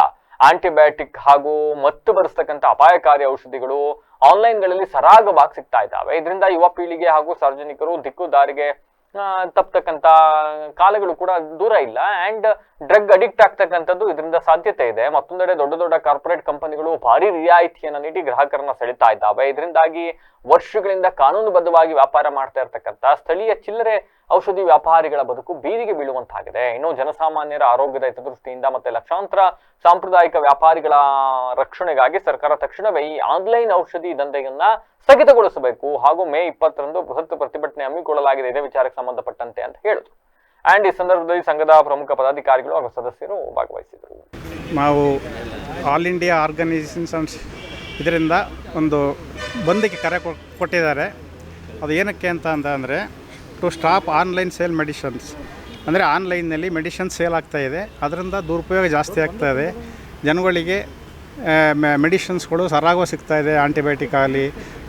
ಆಂಟಿಬಯೋಟಿಕ್ ಹಾಗೂ ಮತ್ತು ಬರೆಸ್ತಕ್ಕಂಥ ಅಪಾಯಕಾರಿ ಔಷಧಿಗಳು ಆನ್ಲೈನ್ಗಳಲ್ಲಿ ಸರಾಗವಾಗಿ ಸಿಗ್ತಾ ಇದ್ದಾವೆ. ಇದರಿಂದ ಯುವ ಪೀಳಿಗೆ ಹಾಗೂ ಸಾರ್ವಜನಿಕರು ದಿಕ್ಕುದಾರಿಗೆ ತಪ್ಪತಕ್ಕಂತ ಕಾಲಗಳು ಕೂಡ ದೂರ ಇಲ್ಲ. ಅಂಡ್ ಡ್ರಗ್ ಅಡಿಕ್ಟ್ ಆಗ್ತಕ್ಕಂಥದ್ದು ಇದರಿಂದ ಸಾಧ್ಯತೆ ಇದೆ. ಮತ್ತೊಂದೆಡೆ ದೊಡ್ಡ ದೊಡ್ಡ ಕಾರ್ಪೊರೇಟ್ ಕಂಪನಿಗಳು ಭಾರಿ ರಿಯಾಯಿತಿಯನ್ನು ನೀಡಿ ಗ್ರಾಹಕರನ್ನ ಸೆಳೀತಾ ಇದ್ದಾವೆ. ಇದರಿಂದಾಗಿ ವರ್ಷಗಳಿಂದ ಕಾನೂನುಬದ್ಧವಾಗಿ ವ್ಯಾಪಾರ ಮಾಡ್ತಾ ಇರ್ತಕ್ಕಂಥ ಸ್ಥಳೀಯ ಚಿಲ್ಲರೆ ಔಷಧಿ ವ್ಯಾಪಾರಿಗಳ ಬದುಕು ಬೀದಿಗೆ ಬೀಳುವಂತಾಗಿದೆ. ಇನ್ನು ಜನಸಾಮಾನ್ಯರ ಆರೋಗ್ಯದ ಹಿತದೃಷ್ಟಿಯಿಂದ ಮತ್ತೆ ಲಕ್ಷಾಂತರ ಸಾಂಪ್ರದಾಯಿಕ ವ್ಯಾಪಾರಿಗಳ ರಕ್ಷಣೆಗಾಗಿ ಸರ್ಕಾರ ತಕ್ಷಣವೇ ಈ ಆನ್ಲೈನ್ ಔಷಧಿ ದಂಧೆಯನ್ನ ಸ್ಥಗಿತಗೊಳಿಸಬೇಕು ಹಾಗೂ ಮೇ 20ರಂದು ಬೃಹತ್ ಪ್ರತಿಭಟನೆ ಹಮ್ಮಿಕೊಳ್ಳಲಾಗಿದೆ ಇದೇ ವಿಚಾರಕ್ಕೆ ಸಂಬಂಧಪಟ್ಟಂತೆ ಅಂತ ಹೇಳಿದ್ರು. ಅಂಡ್ ಈ ಸಂದರ್ಭದಲ್ಲಿ ಸಂಘದ ಪ್ರಮುಖ ಪದಾಧಿಕಾರಿಗಳು ಹಾಗೂ ಸದಸ್ಯರು ಭಾಗವಹಿಸಿದರು. ನಾವು ಆಲ್ ಇಂಡಿಯಾ ಆರ್ಗನೈಸೇಷನ್ಸ್ ಇದರಿಂದ ಒಂದು ಬಂದಿಗೆ ಕರೆ ಕೊಟ್ಟಿದ್ದಾರೆ. ಅದು ಏನಕ್ಕೆ ಅಂದರೆ to stop online sale medicines, ಅಂದರೆ ಆನ್ಲೈನ್ನಲ್ಲಿ ಮೆಡಿಷನ್ ಸೇಲ್ ಆಗ್ತಾಯಿದೆ, ಅದರಿಂದ ದುರುಪಯೋಗ ಜಾಸ್ತಿ ಆಗ್ತಾಯಿದೆ. ಜನಗಳಿಗೆ ಮೆಡಿಷನ್ಸ್ಗಳು ಸರಾಗವಾಗಿ ಸಿಗ್ತಾಯಿದೆ. ಆಂಟಿಬಯೋಟಿಕ್ ಆಗಲಿ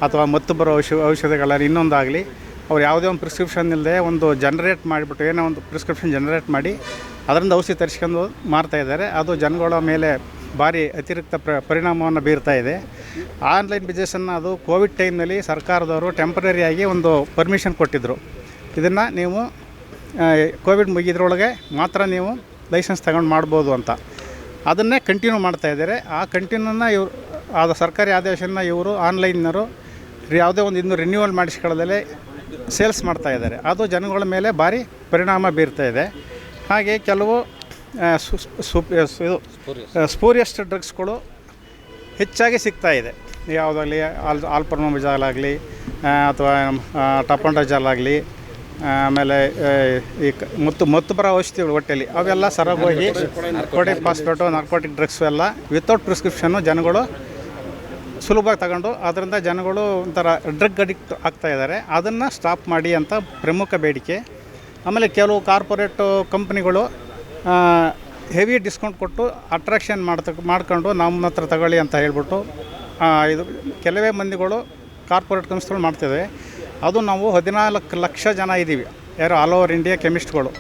ಅಥವಾ ಮತ್ತು ಬರೋ ಔಷಧಿಗಳಲ್ಲಿ ಇನ್ನೊಂದಾಗಲಿ ಅವ್ರು ಯಾವುದೇ ಒಂದು ಪ್ರಿಸ್ಕ್ರಿಪ್ಷನ್ ಇಲ್ಲದೆ ಒಂದು ಜನ್ರೇಟ್ ಮಾಡಿಬಿಟ್ಟು ಏನೋ ಒಂದು ಪ್ರಿಸ್ಕ್ರಿಪ್ಷನ್ ಜನ್ರೇಟ್ ಮಾಡಿ ಅದರಿಂದ ಔಷಧಿ ತರಿಸ್ಕೊಂಡು ಮಾರ್ತಾಯಿದ್ದಾರೆ. ಅದು ಜನಗಳ ಮೇಲೆ ಭಾರಿ ಅತಿರಿಕ್ತ ಪರಿಣಾಮವನ್ನು ಬೀರ್ತಾ ಇದೆ. ಆನ್ಲೈನ್ ಬಿಸ್ನೆಸ್ಸನ್ನು ಅದು ಕೋವಿಡ್ ಟೈಮ್ನಲ್ಲಿ ಸರ್ಕಾರದವರು ಟೆಂಪ್ರರಿಯಾಗಿ ಒಂದು ಪರ್ಮಿಷನ್ ಕೊಟ್ಟಿದ್ದರು. ಇದನ್ನು ನೀವು ಕೋವಿಡ್ ಮುಗಿದ್ರೊಳಗೆ ಮಾತ್ರ ನೀವು ಲೈಸೆನ್ಸ್ ತಗೊಂಡು ಮಾಡ್ಬೋದು ಅಂತ. ಅದನ್ನೇ ಕಂಟಿನ್ಯೂ ಮಾಡ್ತಾಯಿದ್ದಾರೆ. ಆ ಕಂಟಿನ್ಯೂನ ಇವರು ಆದ ಸರ್ಕಾರಿ ಆದೇಶನ ಇವರು ಆನ್ಲೈನ್ನರು ಯಾವುದೇ ಒಂದು ಇನ್ನೂ ರಿನ್ಯೂವಲ್ ಮಾಡಿಸ್ಕೊಳ್ಳೋದಲ್ಲೇ ಸೇಲ್ಸ್ ಮಾಡ್ತಾಯಿದ್ದಾರೆ. ಅದು ಜನಗಳ ಮೇಲೆ ಭಾರಿ ಪರಿಣಾಮ ಬೀರ್ತಾಯಿದೆ. ಹಾಗೆ ಕೆಲವು ಸ್ಪೂರಿಯಸ್ಟ್ ಡ್ರಗ್ಸ್ಗಳು ಹೆಚ್ಚಾಗಿ ಸಿಗ್ತಾಯಿದೆ. ಯಾವುದಾಗಲಿ ಆಲ್ಪರ್ಮೋಜಾಲ್ ಆಗಲಿ ಅಥವಾ ಟಪಂಡಜಾಲ್ ಆಗಲಿ, ಆಮೇಲೆ ಈ ಮತ್ತು ಬರೋ ಔಷಧಿಗಳು ಹೊಟ್ಟೆಲಿ ಅವೆಲ್ಲ ಸರಾಗವಾಗಿ ಕೋಡಿಕ್ ಫಾಸ್ಫೇಟು ನಾರ್ಕೋಟಿಕ್ ಡ್ರಗ್ಸು ಎಲ್ಲ ವಿತೌಟ್ ಪ್ರಿಸ್ಕ್ರಿಪ್ಷನ್ನು ಜನಗಳು ಸುಲಭವಾಗಿ ತಗೊಂಡು ಅದರಿಂದ ಜನಗಳು ಒಂಥರ ಡ್ರಗ್ ಅಡಿಕ್ಟ್ ಆಗ್ತಾಯಿದ್ದಾರೆ. ಅದನ್ನು ಸ್ಟಾಪ್ ಮಾಡಿ ಅಂತ ಪ್ರಮುಖ ಬೇಡಿಕೆ. ಆಮೇಲೆ ಕೆಲವು ಕಾರ್ಪೊರೇಟು ಕಂಪ್ನಿಗಳು ಹೆವಿ ಡಿಸ್ಕೌಂಟ್ ಕೊಟ್ಟು ಅಟ್ರಾಕ್ಷನ್ ಮಾಡ್ಕೊಂಡು ನಮ್ಮ ಹತ್ರ ತಗೊಳ್ಳಿ ಅಂತ ಹೇಳ್ಬಿಟ್ಟು ಇದು ಕೆಲವೇ ಮಂದಿಗಳು ಕಾರ್ಪೊರೇಟ್ ಕಂಪ್ನಿಗಳು ಮಾಡ್ತಿವೆ. ಅದು ನಾವು 14 ಲಕ್ಷ ಜನ ಇದ್ದೀವಿ, ಯಾರು ಆಲ್ ಓವರ್ ಇಂಡಿಯಾ ಕೆಮಿಸ್ಟ್ಗಳು.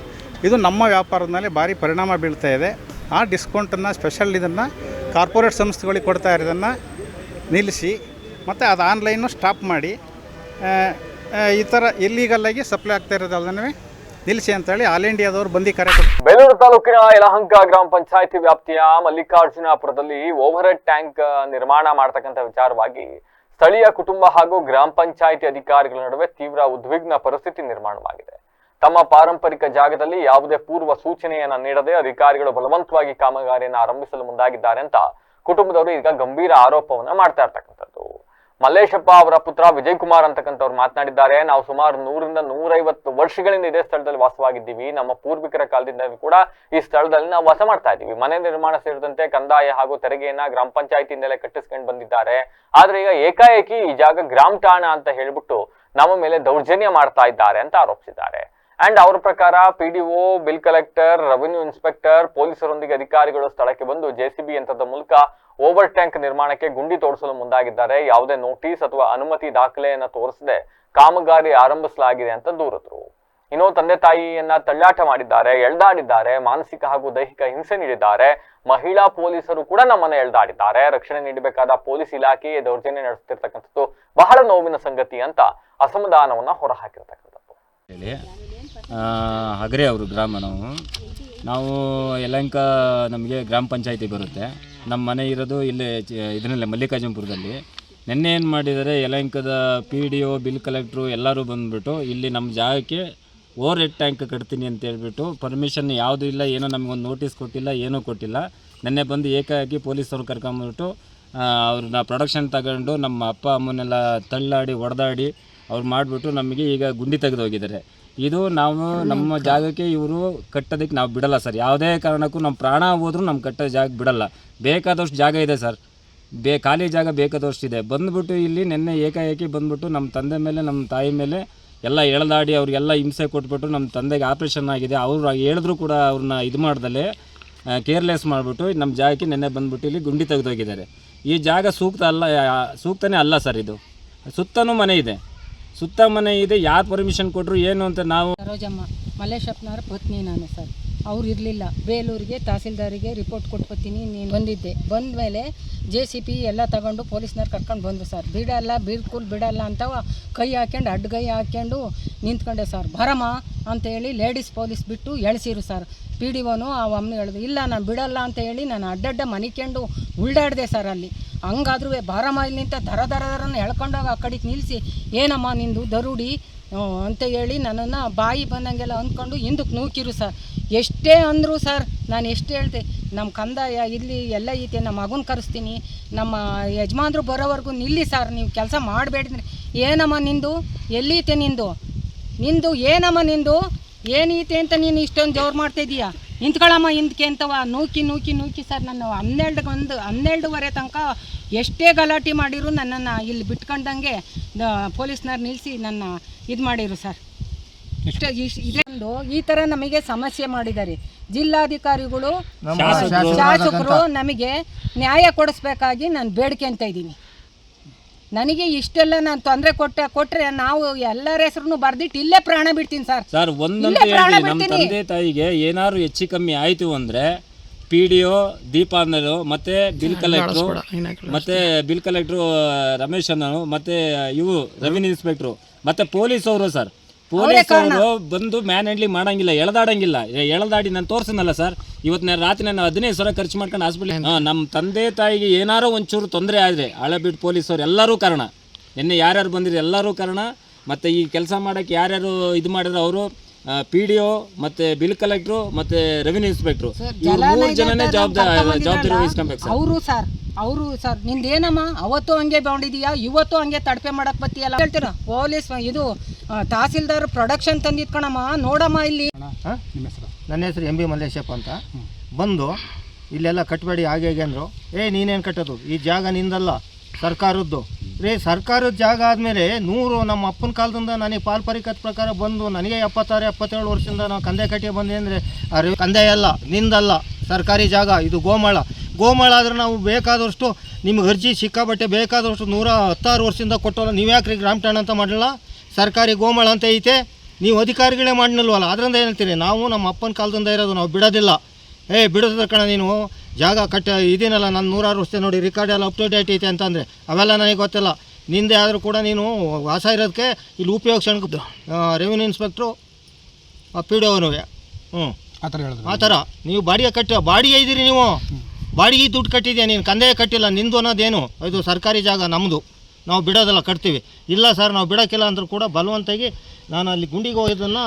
ಇದು ನಮ್ಮ ವ್ಯಾಪಾರದ ಮೇಲೆ ಭಾರಿ ಪರಿಣಾಮ ಬೀಳ್ತಾ ಇದೆ. ಆ ಡಿಸ್ಕೌಂಟನ್ನು ಸ್ಪೆಷಲ್ ಇದನ್ನು ಕಾರ್ಪೊರೇಟ್ ಸಂಸ್ಥೆಗಳಿಗೆ ಕೊಡ್ತಾ ಇರೋದನ್ನು ನಿಲ್ಲಿಸಿ ಮತ್ತು ಅದು ಆನ್ಲೈನು ಸ್ಟಾಪ್ ಮಾಡಿ ಈ ಥರ ಇಲ್ಲೀಗಲ್ಲಾಗಿ ಸಪ್ಲೈ ಆಗ್ತಾ ಇರೋದಲ್ಲದೇ ನಿಲ್ಲಿಸಿ ಅಂತೇಳಿ ಆಲ್ ಇಂಡಿಯಾದವರು ಬಂದು ಕರೆ ಕೊಟ್ಟು ಬೇಲೂರು ತಾಲೂಕಿನ ಯಲಹಂಕ ಗ್ರಾಮ ಪಂಚಾಯಿತಿ ವ್ಯಾಪ್ತಿಯ ಮಲ್ಲಿಕಾರ್ಜುನಪುರದಲ್ಲಿ ಓವರ್ ಹೆಡ್ ಟ್ಯಾಂಕ್ ನಿರ್ಮಾಣ ಮಾಡತಕ್ಕಂಥ ವಿಚಾರವಾಗಿ ಸ್ಥಳೀಯ ಕುಟುಂಬ ಹಾಗೂ ಗ್ರಾಮ ಪಂಚಾಯಿತಿ ಅಧಿಕಾರಿಗಳ ನಡುವೆ ತೀವ್ರ ಉದ್ವಿಗ್ನ ಪರಿಸ್ಥಿತಿ ನಿರ್ಮಾಣವಾಗಿದೆ. ತಮ್ಮ ಪಾರಂಪರಿಕ ಜಾಗದಲ್ಲಿ ಯಾವುದೇ ಪೂರ್ವ ಸೂಚನೆಯನ್ನ ನೀಡದೆ ಅಧಿಕಾರಿಗಳು ಬಲವಂತವಾಗಿ ಕಾಮಗಾರಿಯನ್ನು ಆರಂಭಿಸಲು ಮುಂದಾಗಿದ್ದಾರೆ ಅಂತ ಕುಟುಂಬದವರು ಈಗ ಗಂಭೀರ ಆರೋಪವನ್ನ ಮಾಡ್ತಾ ಇರ್ತಕ್ಕಂಥದ್ದು. ಮಲ್ಲೇಶಪ್ಪ ಅವರ ಪುತ್ರ ವಿಜಯ್ ಕುಮಾರ್ ಅಂತಕ್ಕಂಥವ್ರು ಮಾತನಾಡಿದ್ದಾರೆ. ನಾವು ಸುಮಾರು 100ರಿಂದ 150 ವರ್ಷಗಳಿಂದ ಇದೇ ಸ್ಥಳದಲ್ಲಿ ವಾಸವಾಗಿದ್ದೀವಿ. ನಮ್ಮ ಪೂರ್ವಿಕರ ಕಾಲದಿಂದ ಕೂಡ ಈ ಸ್ಥಳದಲ್ಲಿ ನಾವು ವಾಸ ಮಾಡ್ತಾ ಇದ್ದೀವಿ. ಮನೆ ನಿರ್ಮಾಣ ಸೇರಿದಂತೆ ಕಂದಾಯ ಹಾಗೂ ತೆರಿಗೆಯನ್ನ ಗ್ರಾಮ ಪಂಚಾಯತಿಯಿಂದಲೇ ಕಟ್ಟಿಸ್ಕೊಂಡು ಬಂದಿದ್ದಾರೆ. ಆದ್ರೆ ಈಗ ಏಕಾಏಕಿ ಈ ಜಾಗ ಗ್ರಾಮ ಠಾಣಾ ಅಂತ ಹೇಳ್ಬಿಟ್ಟು ನಮ್ಮ ಮೇಲೆ ದೌರ್ಜನ್ಯ ಮಾಡ್ತಾ ಇದ್ದಾರೆ ಅಂತ ಆರೋಪಿಸಿದ್ದಾರೆ. ಅಂಡ್ ಅವರ ಪ್ರಕಾರ PDO, bill collector, revenue inspector, ಪೊಲೀಸರೊಂದಿಗೆ ಅಧಿಕಾರಿಗಳು ಸ್ಥಳಕ್ಕೆ ಬಂದು ಜೆಸಿಬಿ ಯಂತ್ರದ ಮೂಲಕ ಓವರ್ ಟ್ಯಾಂಕ್ ನಿರ್ಮಾಣಕ್ಕೆ ಗುಂಡಿ ತೋರಿಸಲು ಮುಂದಾಗಿದ್ದಾರೆ. ಯಾವುದೇ ನೋಟಿಸ್ ಅಥವಾ ಅನುಮತಿ ದಾಖಲೆಯನ್ನ ತೋರಿಸದೆ ಕಾಮಗಾರಿ ಆರಂಭಿಸಲಾಗಿದೆ ಅಂತ ದೂರಿದ್ರು. ಇನ್ನು ತಂದೆ ತಾಯಿಯನ್ನ ತಳ್ಳಾಟ ಮಾಡಿದ್ದಾರೆ, ಎಳ್ದಾಡಿದ್ದಾರೆ, ಮಾನಸಿಕ ಹಾಗೂ ದೈಹಿಕ ಹಿಂಸೆ ನೀಡಿದ್ದಾರೆ. ಮಹಿಳಾ ಪೊಲೀಸರು ಕೂಡ ನಮ್ಮನ್ನ ಎಳ್ದಾಡಿದ್ದಾರೆ. ರಕ್ಷಣೆ ನೀಡಬೇಕಾದ ಪೊಲೀಸ್ ಇಲಾಖೆಯೇ ದೌರ್ಜನ್ಯ ನಡೆಸುತ್ತಿರ್ತಕ್ಕಂಥದ್ದು ಬಹಳ ನೋವಿನ ಸಂಗತಿ ಅಂತ ಅಸಮಾಧಾನವನ್ನ ಹೊರಹಾಕಿರ್ತಕ್ಕಂಥದ್ದು. ಹಗರೆ ಅವರು ಗ್ರಾಮ. ನಾವು ಯಲಹಂಕ ನಮಗೆ ಗ್ರಾಮ ಪಂಚಾಯಿತಿ ಬರುತ್ತೆ. ನಮ್ಮ ಮನೆ ಇರೋದು ಇಲ್ಲೇ ಇದರಲ್ಲೇ ಮಲ್ಲಿಕಾರ್ಜುನಪುರದಲ್ಲಿ. ನಿನ್ನೆ ಏನು ಮಾಡಿದ್ದಾರೆ, ಯಲಹಂಕದ PDO, ಬಿಲ್ ಕಲೆಕ್ಟ್ರು ಎಲ್ಲರೂ ಬಂದುಬಿಟ್ಟು ಇಲ್ಲಿ ನಮ್ಮ ಜಾಗಕ್ಕೆ ಓವರ್ ಹೆಡ್ ಟ್ಯಾಂಕ್ ಕಟ್ತೀನಿ ಅಂತ ಹೇಳ್ಬಿಟ್ಟು ಪರ್ಮಿಷನ್ ಯಾವುದೂ ಇಲ್ಲ, ಏನೋ ನಮಗೊಂದು ನೋಟಿಸ್ ಕೊಟ್ಟಿಲ್ಲ, ಏನೂ ಕೊಟ್ಟಿಲ್ಲ. ನಿನ್ನೆ ಬಂದು ಏಕಾಏಕಿ ಪೊಲೀಸರು ಕರ್ಕೊಂಬಿಟ್ಟು ಅವ್ರನ್ನ ಪ್ರೊಡಕ್ಷನ್ ತಗೊಂಡು ನಮ್ಮ ಅಪ್ಪ ಅಮ್ಮನ್ನೆಲ್ಲ ತಳ್ಳಾಡಿ ಹೊಡೆದಾಡಿ ಅವ್ರು ಮಾಡಿಬಿಟ್ಟು ನಮಗೆ ಈಗ ಗುಂಡಿ ತೆಗೆದು ಹೋಗಿದ್ದಾರೆ. ಇದು ನಾವು ನಮ್ಮ ಜಾಗಕ್ಕೆ ಇವರು ಕಟ್ಟೋದಕ್ಕೆ ನಾವು ಬಿಡಲ್ಲ ಸರ್. ಯಾವುದೇ ಕಾರಣಕ್ಕೂ ನಮ್ಮ ಪ್ರಾಣ ಹೋದ್ರೂ ನಮ್ಮ ಕಟ್ಟೋ ಜಾಗ ಬಿಡಲ್ಲ. ಬೇಕಾದಷ್ಟು ಜಾಗ ಇದೆ ಸರ್, ಖಾಲಿ ಜಾಗ ಬೇಕಾದಷ್ಟಿದೆ. ಬಂದುಬಿಟ್ಟು ಇಲ್ಲಿ ನಿನ್ನೆ ಏಕಾಏಕಿ ಬಂದುಬಿಟ್ಟು ನಮ್ಮ ತಂದೆ ಮೇಲೆ ನಮ್ಮ ತಾಯಿ ಮೇಲೆ ಎಲ್ಲ ಎಳೆದಾಡಿ ಅವ್ರಿಗೆಲ್ಲ ಹಿಂಸೆ ಕೊಟ್ಬಿಟ್ಟು ನಮ್ಮ ತಂದೆಗೆ ಆಪ್ರೇಷನ್ ಆಗಿದೆ. ಅವ್ರು ಹೇಳಿದ್ರು ಕೂಡ ಅವ್ರನ್ನ ಇದು ಮಾಡ್ದಲೇ ಕೇರ್ಲೆಸ್ ಮಾಡಿಬಿಟ್ಟು ನಮ್ಮ ಜಾಗಕ್ಕೆ ನೆನ್ನೆ ಬಂದ್ಬಿಟ್ಟು ಇಲ್ಲಿ ಗುಂಡಿ ತೆಗೆದೋಗಿದ್ದಾರೆ. ಈ ಜಾಗ ಸೂಕ್ತನೇ ಅಲ್ಲ ಸರ್. ಇದು ಸುತ್ತನೂ ಮನೆ ಇದೆ, ಸುತ್ತ ಮನೆ ಇದೆ. ಯಾರು ಪರ್ಮಿಷನ್ ಕೊಟ್ಟರು ಏನು ಅಂತ ನಾವು ಸರೋಜಮ್ಮ ಮಲ್ಲೇಶಪ್ಪನವರ ಪತ್ನಿ ನಾನು ಸರ್. ಅವ್ರು ಇರಲಿಲ್ಲ, ಬೇಲೂರಿಗೆ ತಹಸೀಲ್ದಾರಿಗೆ ರಿಪೋರ್ಟ್ ಕೊಟ್ಕೊತೀನಿ ನೀನು ಬಂದಿದ್ದೆ. ಬಂದ ಮೇಲೆ JCB ಎಲ್ಲ ತಗೊಂಡು ಪೊಲೀಸ್ನವ್ರು ಕರ್ಕೊಂಡು ಬಂದರು ಸರ್. ಬಿಡಲ್ಲ ಬಿಡಲ್ಲ ಅಂತ ಕೈ ಹಾಕ್ಯಂಡು ಅಡ್ಗೈ ಹಾಕ್ಯಂಡು ನಿಂತ್ಕೊಂಡೆ ಸರ್. ಬರಮ್ಮ ಅಂತೇಳಿ ಲೇಡೀಸ್ ಪೊಲೀಸ್ ಬಿಟ್ಟು ಎಳ್ಸಿರು ಸರ್. PDOನು ಆ ಅಮ್ಮನ ಹೇಳಿದ್ರು, ಇಲ್ಲ ನಾನು ಬಿಡಲ್ಲ ಅಂತ ಹೇಳಿ ನಾನು ಅಡ್ಡಡ್ಡ ಮನಿಕೊಂಡು ಉಳ್ಳಾಡಿದೆ ಸರ್. ಅಲ್ಲಿ ಹಂಗಾದ್ರೂ ಬರಮ್ಮ ಇಲ್ಲಿ ನಿಂತ ದರನ ಎಳ್ಕೊಂಡೋಗಿ ಆ ಕಡೆಗೆ ನಿಲ್ಲಿಸಿ, ಏನಮ್ಮ ನಿಂದು ದರುಡಿ ಅಂತ ಹೇಳಿ ನನ್ನನ್ನು ಬಾಯಿ ಬಂದಂಗೆಲ್ಲ ಅಂದ್ಕೊಂಡು ಹಿಂದಕ್ಕೆ ನೂಕಿರು ಸರ್. ಎಷ್ಟೇ ಅಂದರು ಸರ್, ನಾನು ಎಷ್ಟು ಹೇಳ್ತೆ, ನಮ್ಮ ಕಂದಾಯ ಇಲ್ಲಿ ಎಲ್ಲ ಐತೆ, ನಮ್ಮ ಮಗನ ಕರೆಸ್ತೀನಿ, ನಮ್ಮ ಯಜಮಾನ್ರು ಬರೋವರೆಗೂ ನಿಲ್ಲಿ ಸರ್, ನೀವು ಕೆಲಸ ಮಾಡಬೇಡ್ರಿ. ಏನಮ್ಮ ನಿಂದು ಎಲ್ಲೀತೆ ನಿಂದು ಏನಮ್ಮ ನಿಂದು ಏನೀತೆ ಅಂತ ನೀನು ಇಷ್ಟೊಂದು ಜೋರು ಮಾಡ್ತಾಯಿದ್ದೀಯಾ? ನಿಂತ್ಕೊಳ್ಳಮ್ಮ ಹಿಂದಕ್ಕೆ ಅಂತವ ನೂಕಿ ಸರ್. ನಾನು 12 ತನಕ ಎಷ್ಟೇ ಗಲಾಟೆ ಮಾಡಿರು ನನ್ನನ್ನು ಇಲ್ಲಿ ಬಿಟ್ಕೊಂಡಂಗೆ ಪೊಲೀಸ್ನವ್ರು ನಿಲ್ಲಿಸಿ ನನ್ನ ಇದು ಮಾಡಿರು ಸರ್. ಇದೊಂದು ಈ ಥರ ನಮಗೆ ಸಮಸ್ಯೆ ಮಾಡಿದ್ದಾರೆ ಜಿಲ್ಲಾಧಿಕಾರಿಗಳು, ಶಾಸಕರು. ನಮಗೆ ನ್ಯಾಯ ಕೊಡಿಸ್ಬೇಕಾಗಿ ನಾನು ಬೇಡಿಕೆ ಅಂತ ಇದ್ದೀನಿ. ನನಗೆ ಇಷ್ಟೆಲ್ಲ ನಾನು ತೊಂದರೆ ಕೊಟ್ಟರೆ ನಾವು ಎಲ್ಲರ ಹೆಸರು ಬರ್ದಿಟ್ಟು ಇಲ್ಲೇ ಪ್ರಾಣ ಬಿಡ್ತೀನಿ ಸರ್. ಸರ್ ಒಂದಂತ ಹೇಳಿ, ನಮ್ಮ ತಂದೆ ತಾಯಿಗೆ ಏನಾದ್ರು ಹೆಚ್ಚು ಕಮ್ಮಿ ಆಯಿತು ಅಂದರೆ PDO ದೀಪಾಂದರು ಮತ್ತು ಬಿಲ್ ಕಲೆಕ್ಟ್ರು ರಮೇಶ್ ಅನ್ನೋನು ಮತ್ತು ಇವು ರೆವಿನ್ಯೂ ಇನ್ಸ್ಪೆಕ್ಟ್ರು ಮತ್ತು ಪೊಲೀಸವರು ಸರ್. ಪೊಲೀಸವರು ಬಂದು ಮ್ಯಾನ್ ಹ್ಯಾಂಡ್ಲಿಂಗ್ ಮಾಡೋಂಗಿಲ್ಲ, ಎಳೆದಾಡಿ ನಾನು ತೋರಿಸಿನಲ್ಲ ಸರ್. ಇವತ್ತು ರಾತ್ರಿ ನಾನು 15,000 ಖರ್ಚು ಮಾಡ್ಕೊಂಡು ಹಾಸ್ಪಿಟ್ಲ್. ನಮ್ಮ ತಂದೆ ತಾಯಿಗೆ ಏನಾರೋ ಒಂಚೂರು ತೊಂದರೆ ಆದರೆ ಹಳೆಬೀಡು ಪೊಲೀಸವ್ರು ಎಲ್ಲರೂ ಕಾರಣ. ನಿನ್ನೆ ಯಾರ್ಯಾರು ಬಂದಿದ್ರು ಎಲ್ಲರೂ ಕಾರಣ. ಮತ್ತು ಈ ಕೆಲಸ ಮಾಡೋಕ್ಕೆ ಯಾರ್ಯಾರು ಇದು ಮಾಡಿದ್ರು ಅವರು PDO ಮತ್ತು ಬಿಲ್ ಕಲೆಕ್ಟ್ರು ಮತ್ತು ರೆವಿನ್ಯೂ ಇನ್ಸ್ಪೆಕ್ಟ್ರು, 3 ಜನನೇ ಜವಾಬ್ದಾರಿ ವಹಿಸ್ಕೊಬೇಕು ಸರ್. ಅವರು ಸರ್ ನಿಂದೇನಮ್ಮ ಅವತ್ತು ಹಂಗೆ ಬಂದಿದೀಯಾ, ಇವತ್ತು ಹಂಗೆ ತಡಪೆ ಮಾಡಕ್ಕೆ ಬತ್ತೀಯಲ್ಲ ಹೇಳ್ತೀರಾ? ಪೊಲೀಸ್ ಇದು ತಹಸೀಲ್ದಾರ್ ಪ್ರೊಡಕ್ಷನ್ ತಂದಿಟ್ಕೊಣಮ್ಮ ನೋಡಮ್ಮ ಇಲ್ಲಿ. ನನ್ನ ಹೆಸರು MB ಮಲ್ಲೇಶಪ್ಪ ಅಂತ. ಬಂದು ಇಲ್ಲೆಲ್ಲ ಕಟ್ಟಬೇಡಿ ಹಾಗೆ ಅಂದರು. ನೀನೇನು ಕಟ್ಟೋದು, ಈ ಜಾಗ ನಿಂದಲ್ಲ ಸರ್ಕಾರದ್ದು. ಸರ್ಕಾರದ ಜಾಗ ಆದಮೇಲೆ 100 ನಮ್ಮ ಅಪ್ಪನ ಕಾಲದಿಂದ ನನಗೆ ಪಾಲ್ಪರಿಕತ್ ಪ್ರಕಾರ ಬಂದು ನನಗೆ 76-77 ವರ್ಷದಿಂದ ನಾವು ಕಂದಾಯ ಕಟ್ಟಿ ಬಂದೆ ಅಂದರೆ ಕಂದಾಯ ಅಲ್ಲ, ನಿಂದಲ್ಲ, ಸರ್ಕಾರಿ ಜಾಗ ಇದು. ಗೋಮಾಳ ಆದರೆ ನಾವು ಬೇಕಾದಷ್ಟು ನಿಮ್ಗೆ ಅರ್ಜಿ ಸಿಕ್ಕಾಬಟ್ಟೆ ಬೇಕಾದಷ್ಟು 116 ವರ್ಷದಿಂದ ಕೊಟ್ಟವಲ್ಲ. ನೀವು ಯಾಕ್ರಿ ಗ್ರಾಮ ಠಾಣ ಅಂತ ಮಾಡಲಿಲ್ಲ? ಸರ್ಕಾರಿ ಗೋಮಾಳ ಅಂತ ಐತೆ, ನೀವು ಅಧಿಕಾರಿಗಳೇ ಮಾಡಲಿಲ್ವಲ್ಲ. ಅದರಿಂದ ಹೇಳ್ತೀರಿ ನಾವು ನಮ್ಮ ಅಪ್ಪನ ಕಾಲದಿಂದ ಇರೋದು, ನಾವು ಬಿಡೋದಿಲ್ಲ. ಬಿಡೋದ್ರ ಕಣ ನೀನು ಜಾಗ ಇದೀನಲ್ಲ, ನಾನು 106 ವರ್ಷ ನೋಡಿ ರೆಕಾರ್ಡ್ ಎಲ್ಲ ಅಪ್ ಟು ಡೇಟ್ ಐತೆ ಅಂತಂದರೆ ಅವೆಲ್ಲ ನನಗೆ ಗೊತ್ತಿಲ್ಲ. ನಿಂದೆ ಆದರೂ ಕೂಡ ನೀನು ವಾಸ ಇರೋದಕ್ಕೆ ಇಲ್ಲಿ ಉಪಯೋಗಿಸ್ಕೊಂಡು ರೆವಿನ್ಯೂ ಇನ್ಸ್ಪೆಕ್ಟ್ರು PDOನು ಆ ಥರ ನೀವು ಬಾಡಿಗೆ ಇದ್ದೀರಿ. ನೀವು ಬಾಡಿಗೆ ದುಡ್ಡು ಕಟ್ಟಿದ್ಯಾ, ನೀನು ಕಂದಾಯ ಕಟ್ಟಿಲ್ಲ. ನಿಂದು ಅನ್ನೋದೇನು, ಇದು ಸರ್ಕಾರಿ ಜಾಗ ನಮ್ಮದು, ನಾವು ಬಿಡೋದಲ್ಲ, ಕಟ್ತೀವಿ. ಇಲ್ಲ ಸರ್ ನಾವು ಬಿಡೋಕ್ಕಿಲ್ಲ ಅಂದರೂ ಕೂಡ ಬಲವಂತಾಗಿ ನಾನು ಅಲ್ಲಿ ಗುಂಡಿಗೆ ಹೋಗೋದನ್ನು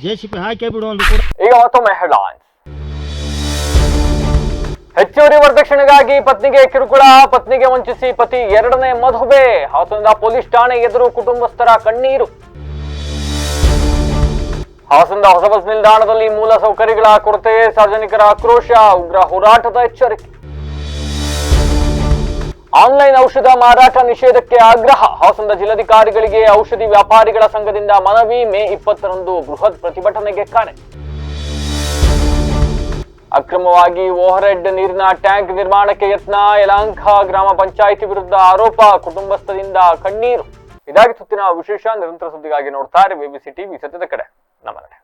JCB ಹಾಕೇ ಬಿಡು ಅಂದ್ರೂ ಕೂಡ. ಈಗ ಮತ್ತೊಮ್ಮೆ ಹೆಡ್ಲೈನ್ಸ್. ಹೆಚ್ಚುವರಿ ವರದಕ್ಷಿಣೆಗಾಗಿ ಪತ್ನಿಗೆ ಕಿರುಕುಳ, ಪತ್ನಿಗೆ ವಂಚಿಸಿ ಪತಿ 2ನೇ ಮದುವೆ. ಹಾಸನದ ಪೊಲೀಸ್ ಠಾಣೆ ಎದುರು ಕುಟುಂಬಸ್ಥರ ಕಣ್ಣೀರು. ಹಾಸನದ ಹೊಸ ಬಸ್ ನಿಲ್ದಾಣದಲ್ಲಿ ಮೂಲ ಸೌಕರ್ಯಗಳ ಕೊರತೆ, ಸಾರ್ವಜನಿಕರ ಆಕ್ರೋಶ, ಉಗ್ರ ಹೋರಾಟದ ಎಚ್ಚರಿಕೆ. ಆನ್ಲೈನ್ ಔಷಧ ಮಾರಾಟ ನಿಷೇಧಕ್ಕೆ ಆಗ್ರಹ. ಹಾಸನದ ಜಿಲ್ಲಾಧಿಕಾರಿಗಳಿಗೆ ಔಷಧಿ ವ್ಯಾಪಾರಿಗಳ ಸಂಘದಿಂದ ಮನವಿ. ಮೇ 20ರಂದು ಬೃಹತ್ ಪ್ರತಿಭಟನೆಗೆ ಕರೆ. ಅಕ್ರಮವಾಗಿ ಓವರ್ಹೆಡ್ ನೀರಿನ ಟ್ಯಾಂಕ್ ನಿರ್ಮಾಣಕ್ಕೆ ಯತ್ನ. ಯಲಹಂಕ ಗ್ರಾಮ ಪಂಚಾಯಿತಿ ವಿರುದ್ಧ ಆರೋಪ. ಕುಟುಂಬಸ್ಥರಿಂದ ಕಣ್ಣೀರು. ಇದಾಗಿ ಸುತ್ತಿನ ವಿಶೇಷ. ನಿರಂತರ ಸುದ್ದಿಗಾಗಿ ನೋಡ್ತಾರೆ BBC TV, ಸತ್ಯದ ಕಡೆ ನಮ್ಮ ನಡೆ.